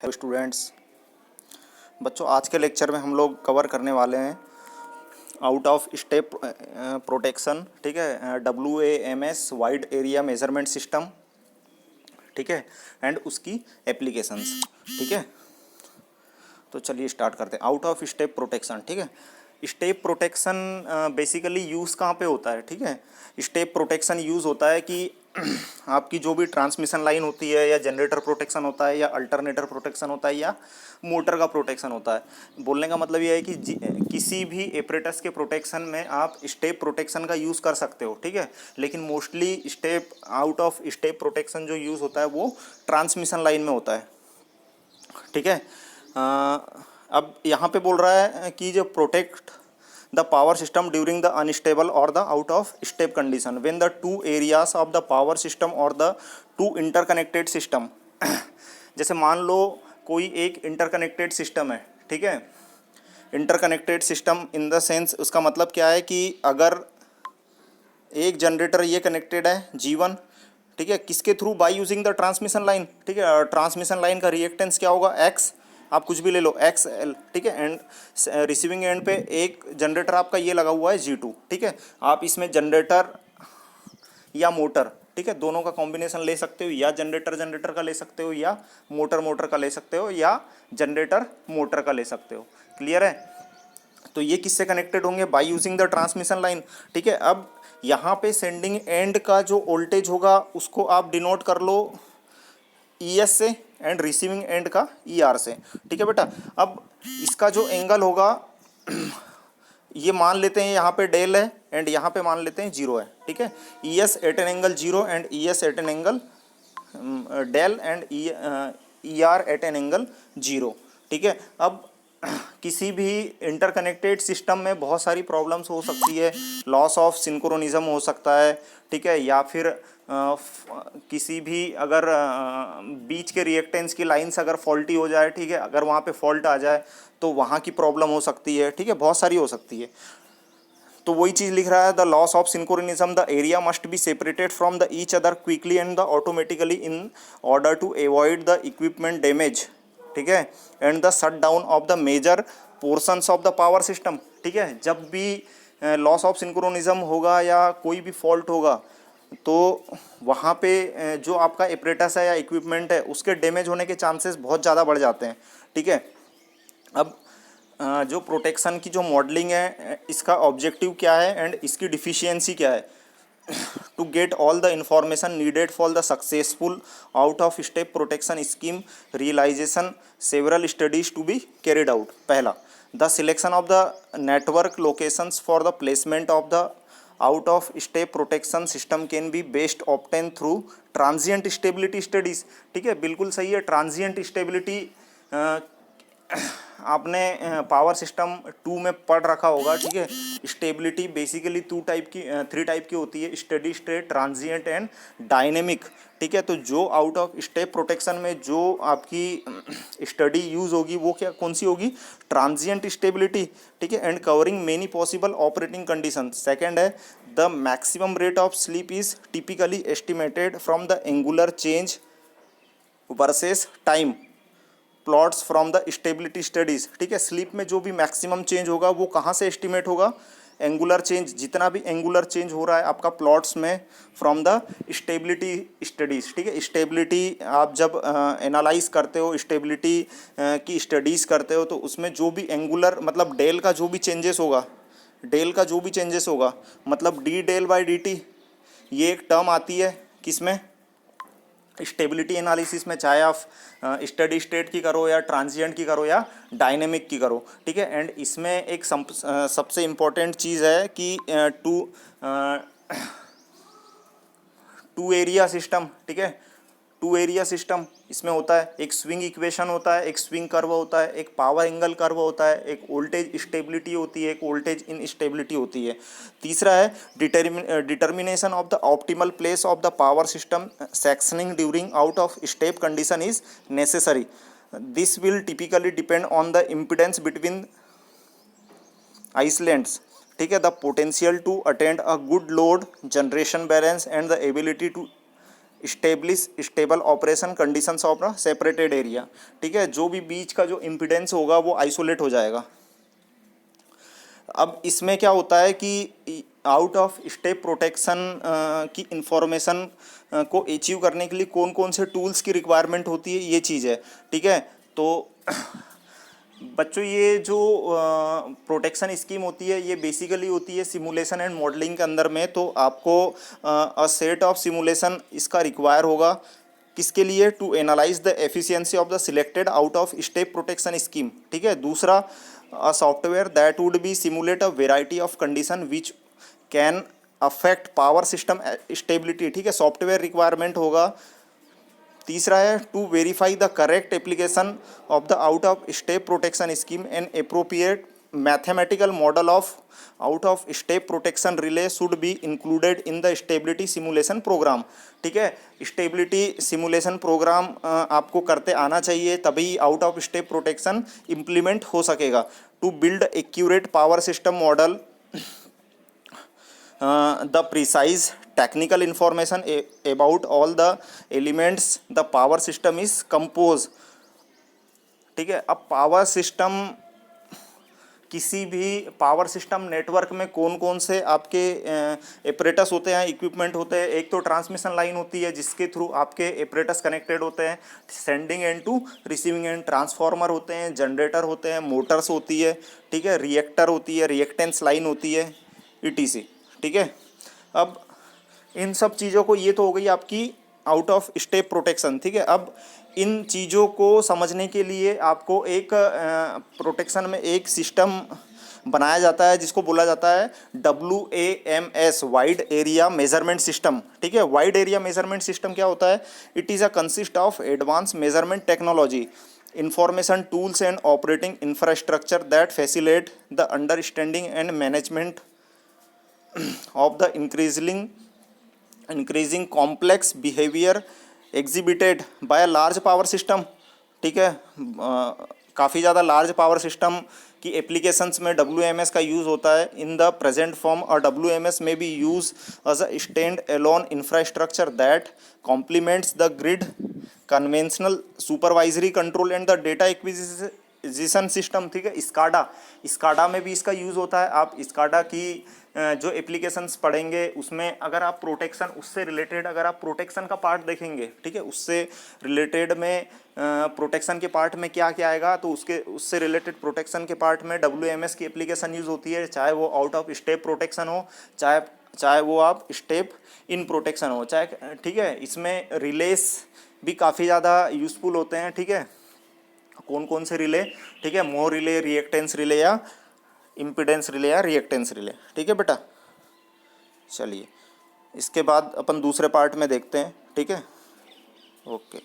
Students, बच्चों आज के लेक्चर में हम लोग कवर करने वाले हैं आउट ऑफ स्टेप प्रोटेक्शन। ठीक है, WAMS wide area measurement system. ठीक है, एंड उसकी एप्लीकेशंस। ठीक है, तो चलिए स्टार्ट करते हैं। Out of step protection. ठीक है, स्टेप प्रोटेक्शन बेसिकली यूज़ कहाँ पे होता है? ठीक है, स्टेप प्रोटेक्शन यूज़ होता है कि आपकी जो भी ट्रांसमिशन लाइन होती है, या जनरेटर प्रोटेक्शन होता है, या अल्टरनेटर प्रोटेक्शन होता है, या मोटर का प्रोटेक्शन होता है। बोलने का मतलब यह है कि किसी भी एपरेटस के प्रोटेक्शन में आप स्टेप प्रोटेक्शन का यूज़ कर सकते हो। ठीक है, लेकिन mostly step out of step protection जो यूज़ होता है वो ट्रांसमिशन लाइन में होता है। ठीक है, अब यहाँ पे बोल रहा है कि जो protect the power system during the unstable और the out of step condition when the two areas of the power system और द टू इंटरकनेक्टेड सिस्टम। जैसे मान लो कोई एक इंटरकनेक्टेड सिस्टम है। ठीक है, interconnected system in the sense उसका मतलब क्या है कि अगर एक जनरेटर ये कनेक्टेड है G1। ठीक है, किसके through? By using the transmission line. ठीक है, ट्रांसमिशन लाइन का रिएक्टेंस क्या होगा? X, आप कुछ भी ले लो, XL। ठीक है, एंड रिसीविंग एंड पे एक जनरेटर आपका ये लगा हुआ है G2। ठीक है, आप इसमें जनरेटर या मोटर, ठीक है, दोनों का कॉम्बिनेशन ले सकते हो, या जनरेटर जनरेटर का ले सकते हो, या मोटर मोटर का ले सकते हो, या जनरेटर मोटर का ले सकते हो। क्लियर है? तो ये किससे कनेक्टेड होंगे? By using the transmission line. ठीक है, अब यहाँ पे सेंडिंग एंड का जो वोल्टेज होगा उसको आप डिनोट कर लो ES से, एंड रिसीविंग एंड का ER से। ठीक है बेटा, अब इसका जो एंगल होगा ये मान लेते हैं यहाँ पे डेल है, एंड यहाँ पे मान लेते हैं 0 है। ठीक है, ES at an angle 0 and ES at an angle del and ER at an angle 0। ठीक है, अब किसी भी इंटरकनेक्टेड सिस्टम में बहुत सारी प्रॉब्लम्स हो सकती है। लॉस ऑफ सिंक्रोनिज्म हो सकता है। ठीक है, या फिर किसी भी अगर बीच के रिएक्टेंस की लाइंस अगर फॉल्टी हो जाए, ठीक है, अगर वहाँ पे फॉल्ट आ जाए तो वहाँ की प्रॉब्लम हो सकती है। ठीक है, बहुत सारी हो सकती है। तो वही चीज़ लिख रहा है, the loss of synchronism the area must be separated from the each other quickly and the automatically in order to avoid the equipment damage. ठीक है, and the shut down of the major portions of the power system. ठीक है, जब भी loss of synchronism होगा या कोई भी फॉल्ट होगा तो वहाँ पे जो आपका एपरेटस है या इक्विपमेंट है उसके डैमेज होने के चांसेस बहुत ज़्यादा बढ़ जाते हैं। ठीक है, अब जो प्रोटेक्शन की जो मॉडलिंग है इसका ऑब्जेक्टिव क्या है एंड इसकी डिफिशियंसी क्या है? To get all the information needed for the successful out of step protection scheme realization several studies to be carried out. पहला, the selection of the network locations for the placement of the out of step protection system can be best obtain through transient stability studies. ठीक है, बिल्कुल सही है। Transient stability आपने power system 2 में पढ़ रखा होगा। ठीक है, स्टेबिलिटी बेसिकली थ्री टाइप की होती है, steady state, transient and dynamic. ठीक है, तो जो आउट ऑफ स्टेप प्रोटेक्शन में जो आपकी स्टडी यूज़ होगी वो क्या कौन सी होगी? Transient stability. ठीक है, and covering many possible operating condition. Second है, the maximum rate of slip is typically estimated from the angular change versus time plots from the stability studies. ठीक है, स्लीप में जो भी मैक्सिमम चेंज होगा वो कहाँ से एस्टिमेट होगा? एंगुलर चेंज, जितना भी एंगुलर चेंज हो रहा है आपका प्लॉट्स में फ्रॉम द स्टेबिलिटी स्टडीज़। ठीक है, स्टेबिलिटी आप जब एनालाइज करते हो, स्टेबिलिटी की स्टडीज़ करते हो तो उसमें जो भी एंगुलर मतलब डेल का जो भी चेंजेस होगा, डेल का जो भी चेंजेस होगा मतलब D del by D T, ये एक टर्म आती है किसमें? स्टेबिलिटी एनालिसिस में, चाहे आप स्टडी स्टेट की करो या ट्रांजिएंट की करो या डायनेमिक की करो। ठीक है, एंड इसमें एक सबसे इम्पॉर्टेंट चीज़ है कि टू एरिया सिस्टम। ठीक है, टू एरिया सिस्टम इसमें होता है, एक स्विंग इक्वेशन होता है, एक स्विंग कर्व होता है, एक पावर एंगल कर्व होता है, एक वोल्टेज स्टेबिलिटी होती है, एक वोल्टेज इनस्टेबिलिटी होती है। तीसरा है determination of the optimal place of the power system sectioning during out of step condition is necessary. This will typically depend on the impedance between islands. ठीक है, the potential to attend a good load generation balance and the ability to establish stable operation conditions of a separated area, ठीक है। जो भी बीच का जो impedance होगा वो आइसोलेट हो जाएगा। अब इसमें क्या होता है कि आउट ऑफ स्टेप प्रोटेक्शन की इंफॉर्मेशन को अचीव करने के लिए कौन कौन से टूल्स की रिक्वायरमेंट होती है, ये चीज़ है, ठीक है। तो बच्चों ये जो प्रोटेक्शन स्कीम होती है ये बेसिकली होती है सिमुलेशन एंड मॉडलिंग के अंदर में। तो आपको अ सेट ऑफ सिमुलेशन इसका रिक्वायर होगा, किसके लिए, to analyse the efficiency of the selected out of step protection scheme, ठीक है। दूसरा, a software that would be simulate a variety of condition which can affect power system stability, ठीक है, software requirement होगा। तीसरा है to verify the correct application of the out of step protection scheme and appropriate mathematical model of out of step protection relay should be included in the stability simulation program, ठीक है। Stability simulation programme आपको करते आना चाहिए, तभी out of step protection implement हो सकेगा। To build accurate power system model the precise technical information about all the elements the power system is composed, ठीक है। अब पावर सिस्टम, किसी भी पावर सिस्टम नेटवर्क में कौन कौन से आपके एपरेटस होते हैं, इक्विपमेंट होते हैं। एक तो ट्रांसमिशन लाइन होती है जिसके थ्रू आपके एपरेटस कनेक्टेड होते हैं, sending end to receiving end, transformer होते हैं, जनरेटर होते हैं, मोटर्स होती है, ठीक है, रिएक्टर होती है, रिएक्टेंस लाइन होती है, ETC, ठीक है। अब इन सब चीज़ों को, ये तो हो गई आपकी आउट ऑफ स्टेप प्रोटेक्शन, ठीक है। अब इन चीज़ों को समझने के लिए आपको एक प्रोटेक्शन में एक सिस्टम बनाया जाता है जिसको बोला जाता है WAMS, wide area measurement system, ठीक है। वाइड एरिया मेजरमेंट सिस्टम क्या होता है? It is a consist of advance measurement technology, information tools and operating infrastructure that facilitate the understanding and management of the increasing complex behavior exhibited by a large power system, ठीक है। काफ़ी ज़्यादा large power system की applications में WMS का use होता है। In the present form और WMS में भी use as a stand alone infrastructure that complements the grid conventional supervisory control and the data acquisition system, ठीक है। स्काडा में भी इसका यूज़ होता है। आप स्काडा की जो एप्लीकेशंस पढ़ेंगे उसमें अगर आप प्रोटेक्शन, उससे रिलेटेड अगर आप प्रोटेक्शन का पार्ट देखेंगे, ठीक है, उससे रिलेटेड में प्रोटेक्शन के पार्ट में क्या क्या आएगा, तो उससे रिलेटेड प्रोटेक्शन के पार्ट में WMS की एप्लीकेशन यूज़ होती है, चाहे वो आउट ऑफ स्टेप प्रोटेक्शन हो, चाहे वो आप स्टेप इन प्रोटेक्शन हो, चाहे, ठीक है। इसमें रिलेस भी काफ़ी ज़्यादा यूज़फुल होते हैं, ठीक है। कौन कौन से रिले, ठीक है, मोर रिले, रिएक्टेंस रिले या इम्पीडेंस रिले या रिएक्टेंस रिले, ठीक है बेटा। चलिए इसके बाद अपन दूसरे पार्ट में देखते हैं, ठीक है, ओके।